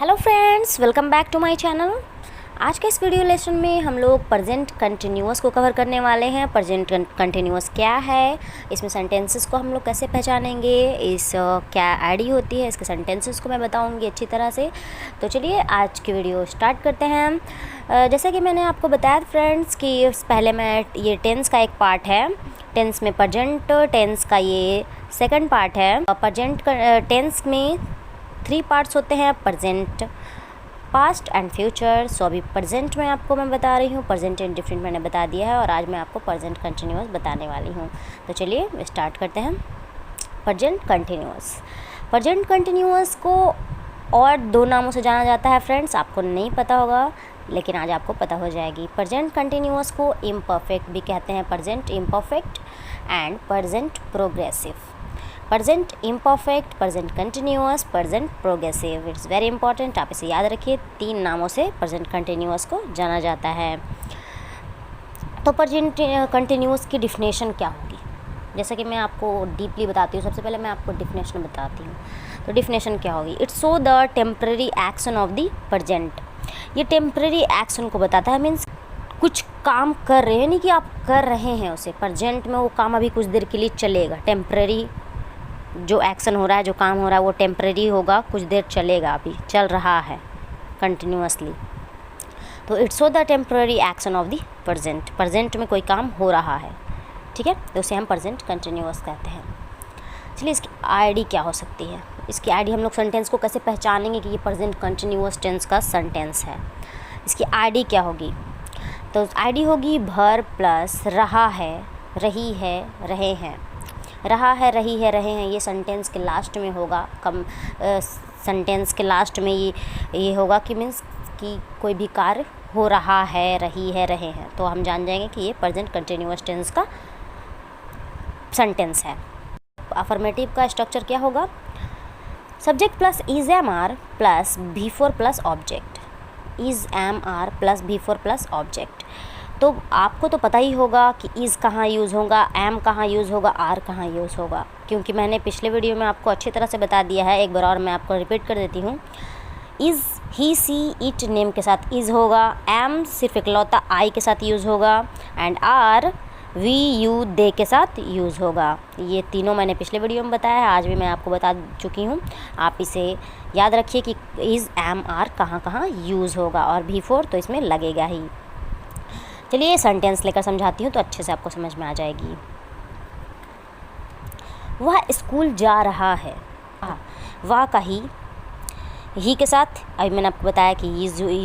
Hello friends, welcome back to my channel. आज के इस वीडियो लेसन में हम लोग प्रेजेंट कंटिन्यूअस को कवर करने वाले हैं। प्रेजेंट कंटिन्यूअस क्या है, इसमें सेंटेंसेस को हम लोग कैसे पहचानेंगे, इस क्या आईडी होती है, इसके सेंटेंसेस को मैं बताऊंगी अच्छी तरह से। तो चलिए आज की वीडियो स्टार्ट करते हैं। जैसा कि मैंने आपको बताया फ्रेंड्स कि पहले मैं ये टेंस का एक पार्ट है, टेंस में प्रेजेंट टेंस का ये सेकंड पार्ट है। प्रेजेंट टेंस में 3 पार्ट्स होते हैं, प्रेजेंट, पास्ट एंड फ्यूचर। सो अभी प्रेजेंट में आपको मैं बता रही हूँ, प्रेजेंट इंडिफरेंट मैंने बता दिया है और आज मैं आपको प्रेजेंट कंटिन्यूअस बताने वाली हूँ। तो चलिए स्टार्ट करते हैं। प्रेजेंट कंटिन्यूअस, प्रेजेंट कंटिन्यूअस को और 2 नामों से जाना जाता है फ्रेंड्स, आपको नहीं पता होगा लेकिन आज आपको पता हो जाएगी। प्रेजेंट कंटिन्यूअस को इम्परफेक्ट भी कहते हैं, present imperfect and present progressive. Present imperfect, present continuous, present progressive. It's very important, आप इसे याद रखिए। 3 नामों से प्रेजेंट कंटिन्यूअस को जाना जाता है। तो प्रेजेंट कंटिन्यूअस की डिफिनेशन क्या होगी, जैसे कि मैं आपको डीपली बताती हूँ। सबसे पहले मैं आपको डिफिनेशन बताती हूँ। तो डिफिनेशन क्या होगी, it's so the temporary action of the present. ये टेम्पररी एक्शन को बताता है, मीन्स कुछ काम कर रहे हैं, नहीं कि आप कर रहे हैं उसे। प्रेजेंट में वो काम अभी कुछ देर के लिए चलेगा, टेम्पररी जो एक्शन हो रहा है, जो काम हो रहा है वो टेम्परेरी होगा, कुछ देर चलेगा, अभी चल रहा है कंटिन्यूअसली। तो it's so the temporary action of the present, present में कोई काम हो रहा है, ठीक है, तो उसे हम प्रेजेंट कंटिन्यूअस कहते हैं। चलिए इसकी आईडी क्या हो सकती है, इसकी आईडी हम लोग सेंटेंस को कैसे पहचानेंगे कि ये प्रेजेंट कंटिन्यूअस टेंस का सेंटेंस है। इसकी आईडी क्या होगी, तो आईडी होगी भर प्लस रहा है, रही है, रहे हैं। रहा है, रही है, रहे हैं, ये सेंटेंस के लास्ट में होगा। सेंटेंस के लास्ट में ये होगा कि मीन्स कि कोई भी कार्य हो रहा है, रही है, रहे हैं, तो हम जान जाएंगे कि ये प्रेजेंट कंटिन्यूअस टेंस का सेंटेंस है। अफर्मेटिव का स्ट्रक्चर क्या होगा, subject plus is am are plus V four plus object, is am are plus V four plus object. तो आपको तो पता ही होगा कि इज़ कहाँ यूज़ होगा, एम कहाँ यूज़ होगा, आर कहाँ यूज़ होगा, क्योंकि मैंने पिछले वीडियो में आपको अच्छी तरह से बता दिया है। एक बार और मैं आपको रिपीट कर देती हूँ। Is he see it name के साथ इज़ होगा, एम सिर्फ इकलौता आई के साथ यूज़ होगा, and are we you they के साथ यूज़ होगा। ये तीनों मैंने पिछले वीडियो में बताया है, आज भी मैं आपको बता चुकी हूँ। आप इसे याद रखिए कि इज़ एम आर कहाँ कहाँ यूज़ होगा, और बी4 तो इसमें लगेगा ही। चलिए सेंटेंस लेकर समझाती हूँ तो अच्छे से आपको समझ में आ जाएगी। वह स्कूल जा रहा है, वह का ही के साथ अभी मैंने आपको बताया कि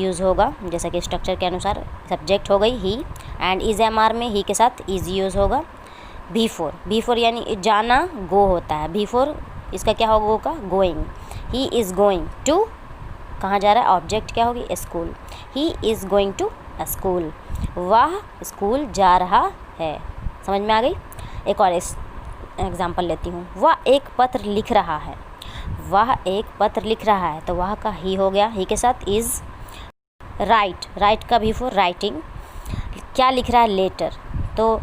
यूज़ होगा, जैसा कि स्ट्रक्चर के अनुसार सब्जेक्ट हो गई ही, एंड इज एम आर में ही के साथ इज यूज़ होगा। बी4 यानी जाना, गो होता है, बी4 इसका क्या होगा, गो का going. He is going to, कहाँ जा रहा है, ऑब्जेक्ट क्या होगी, school. He is going to school, वह स्कूल जा रहा है। समझ में आ गई। एक और एग्जांपल लेती हूँ, वह एक पत्र लिख रहा है, वह एक पत्र लिख रहा है, तो वह का ही हो गया, ही के साथ इज़। राइट का भी फॉर राइटिंग, क्या लिख रहा है, लेटर, तो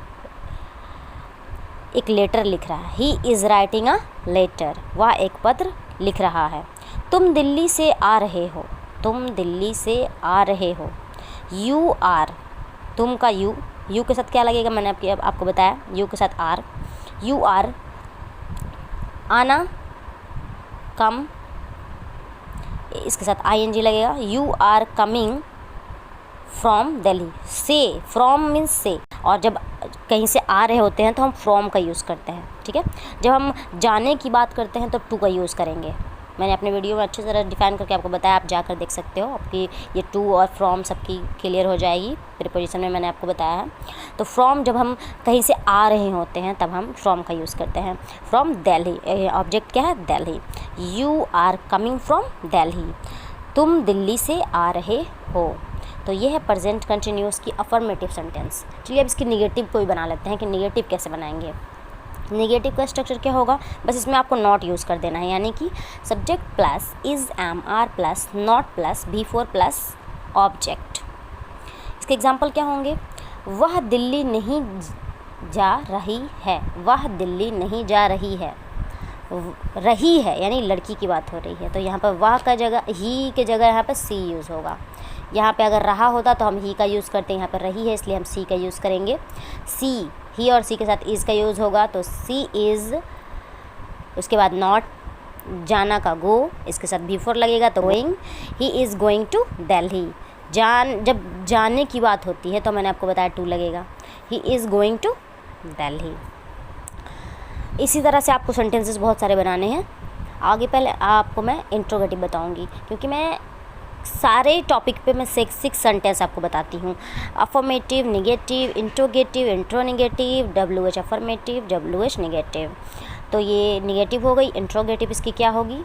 एक लेटर लिख रहा है, he is writing a letter, वह एक पत्र लिख रहा है। तुम दिल्ली से आ रहे हो, तुम दिल्ली से आ रहे हो। यू आर, तुम का यू के साथ क्या लगेगा, मैंने आपको बताया, यू के साथ आर। यू आर, आना, कम, इसके साथ ING लगेगा। You are coming from Delhi, से, फ्रॉम मीन्स से, और जब कहीं से आ रहे होते हैं तो हम फ्रॉम का यूज़ करते हैं, ठीक है। जब हम जाने की बात करते हैं तो टू का यूज़ करेंगे। मैंने अपने वीडियो में अच्छी तरह डिफाइन करके आपको बताया, आप जाकर देख सकते हो, आपकी ये टू और फ्रॉम सबकी क्लियर हो जाएगी। प्रीपोजिशन में मैंने आपको बताया है। तो फ्रॉम जब हम कहीं से आ रहे होते हैं तब हम फ्रॉम का यूज़ करते हैं। फ्रॉम दिल्ली, ऑब्जेक्ट क्या है, Delhi. You are coming from Delhi, तुम दिल्ली से आ रहे हो। तो ये है प्रेजेंट कंटिन्यूअस की अफर्मेटिव सेंटेंस। चलिए अब इसकी निगेटिव को भी बना लेते हैं कि निगेटिव कैसे बनाएंगे। नेगेटिव का स्ट्रक्चर क्या होगा, बस इसमें आपको नॉट यूज़ कर देना है, यानी कि subject plus is am are plus not plus V four plus object. इसके एग्जांपल क्या होंगे, वह दिल्ली नहीं जा रही है, वह दिल्ली नहीं जा रही है। रही है, यानी लड़की की बात हो रही है, तो यहाँ पर वाह का जगह, ही के जगह यहाँ पर सी यूज़ होगा। यहाँ पे अगर रहा होता तो हम ही का यूज़ करते हैं, यहाँ पर रही है इसलिए हम सी का यूज़ करेंगे। सी, ही और सी के साथ इज़ का यूज़ होगा, तो सी इज़, उसके बाद नॉट, जाना का गो, इसके साथ बिफोर लगेगा तो going. He is going to Delhi, जब जाने की बात होती है तो मैंने आपको बताया टू लगेगा। He is going to Delhi. इसी तरह से आपको सेंटेंसेस बहुत सारे बनाने हैं आगे। पहले आपको मैं इंट्रोगेटिव बताऊंगी, क्योंकि मैं सारे टॉपिक पे मैं 6 सेंटेंस आपको बताती हूँ। Affirmative, negative, interrogative, interronegative, WH affirmative, WH negative. तो ये निगेटिव हो गई। इंट्रोगेटिव इसकी क्या होगी?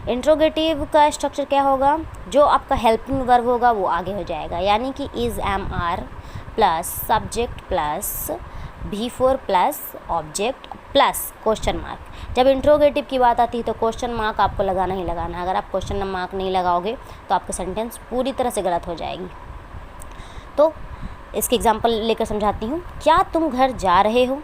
इंट्रोगेटिव का स्ट्रक्चर क्या होगा? जो आपका हेल्पिंग वर्ब होगा वो आगे हो जाएगा, यानी कि is, am, are plus subject plus V4 plus object plus question mark. जब इंट्रोगेटिव की बात आती है तो क्वेश्चन मार्क आपको लगाना ही लगाना है। अगर आप क्वेश्चन मार्क नहीं लगाओगे तो आपका सेंटेंस पूरी तरह से गलत हो जाएगी। तो इसकी एग्जांपल लेकर समझाती हूँ। क्या तुम घर जा रहे हो?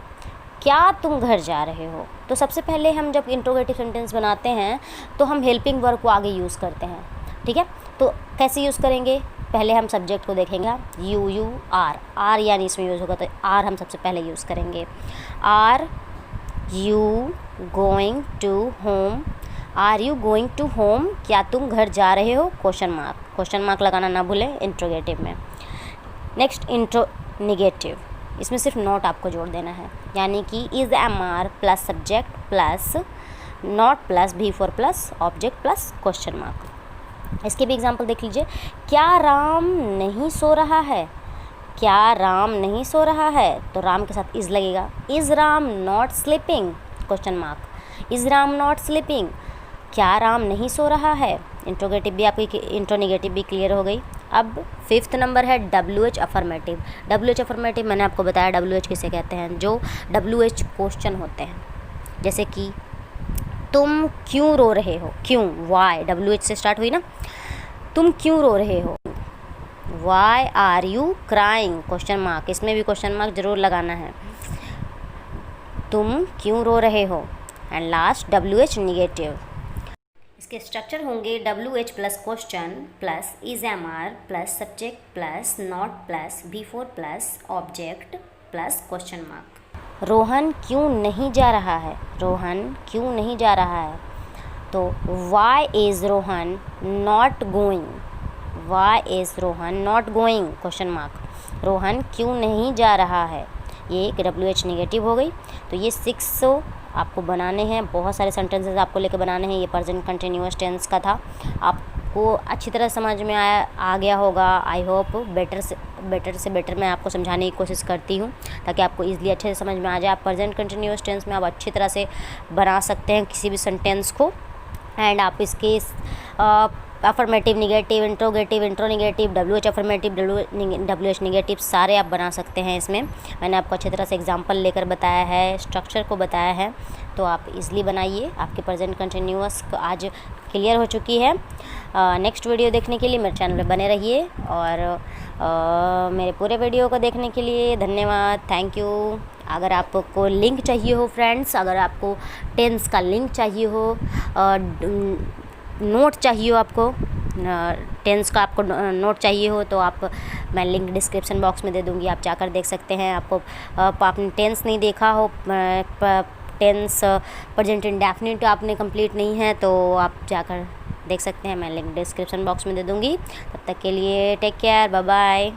क्या तुम घर जा रहे हो? तो सबसे पहले हम जब इंट्रोगेटिव सेंटेंस बनाते हैं तो हम हेल्पिंग वर्ब को आगे यूज़ करते हैं, ठीक है। तो कैसे यूज़ करेंगे? पहले हम सब्जेक्ट को देखेंगे, यू आर यानी इसमें यूज़ होगा, तो आर हम सबसे पहले यूज़ करेंगे। Are you going to home? Are you going to home? क्या तुम घर जा रहे हो? क्वेश्चन मार्क लगाना ना भूलें इंट्रोगेटिव में। नेक्स्ट इंट्रोनिगेटिव, इसमें सिर्फ नॉट आपको जोड़ देना है, यानी कि is, am, are plus subject plus not plus V4 plus object plus question mark. इसके भी एग्जांपल देख लीजिए। क्या राम नहीं सो रहा है? क्या राम नहीं सो रहा है? तो राम के साथ इज़ लगेगा। Is Ram not sleeping? Question mark. Is Ram not sleeping? क्या राम नहीं सो रहा है? इंट्रोगेटिव भी आपकी, इंट्रोनिगेटिव भी क्लियर हो गई। अब 5th नंबर है WH अफर्मेटिव। WH अफर्मेटिव मैंने आपको बताया WH किसे कहते हैं, जो WH क्वेश्चन होते हैं। जैसे कि तुम क्यों रो रहे हो? क्यों, वाई, WH से स्टार्ट हुई ना। तुम क्यों रो रहे हो? Why are you crying? Question mark, इसमें भी क्वेश्चन मार्क ज़रूर लगाना है। तुम क्यों रो रहे हो? And last WH negative. इसके स्ट्रक्चर होंगे WH plus question plus is, am, are plus subject plus not plus V4 plus object plus question mark. Rohan क्यों नहीं जा रहा है? रोहन क्यों नहीं जा रहा है? तो why is Rohan not going? Why is Rohan not going? Question mark. Rohan क्यों नहीं जा रहा है? ये एक WH निगेटिव हो गई। तो ये 6 आपको बनाने हैं, बहुत सारे सेंटेंसेस आपको लेकर बनाने हैं। ये प्रेजेंट कंटिन्यूअस टेंस का था, आपको अच्छी तरह समझ में आ गया होगा। आई होप बेटर से बेटर मैं आपको समझाने की कोशिश करती हूँ, ताकि आपको ईजिली अच्छे से समझ में आ जाए। आप प्रेजेंट कंटिन्यूअस टेंस में आप अच्छी तरह से बना सकते हैं किसी भी सेंटेंस को। एंड आप इसके affirmative, negative, interrogative, interronegative, WH affirmative, WH negative सारे आप बना सकते हैं। इसमें मैंने आपको अच्छी तरह से एग्जांपल लेकर बताया है, स्ट्रक्चर को बताया है, तो आप इजीली बनाइए। आपके प्रेजेंट कंटिन्यूअस आज क्लियर हो चुकी है। नेक्स्ट वीडियो देखने के लिए मेरे चैनल पे बने रहिए, और मेरे पूरे वीडियो को देखने के लिए धन्यवाद, थैंक यू। अगर आपको लिंक चाहिए हो फ्रेंड्स, अगर आपको टेंस का लिंक चाहिए हो, नोट चाहिए हो, आपको टेंस का आपको नोट चाहिए हो, तो मैं लिंक डिस्क्रिप्शन बॉक्स में दे दूँगी, आप जाकर देख सकते हैं। आपने टेंस नहीं देखा हो, टेंस प्रेजेंट इंडेफिनिट आपने कंप्लीट नहीं है, तो आप जाकर देख सकते हैं। मैं लिंक डिस्क्रिप्शन बॉक्स में दे दूँगी। तब तक के लिए टेक केयर, बाय बाय।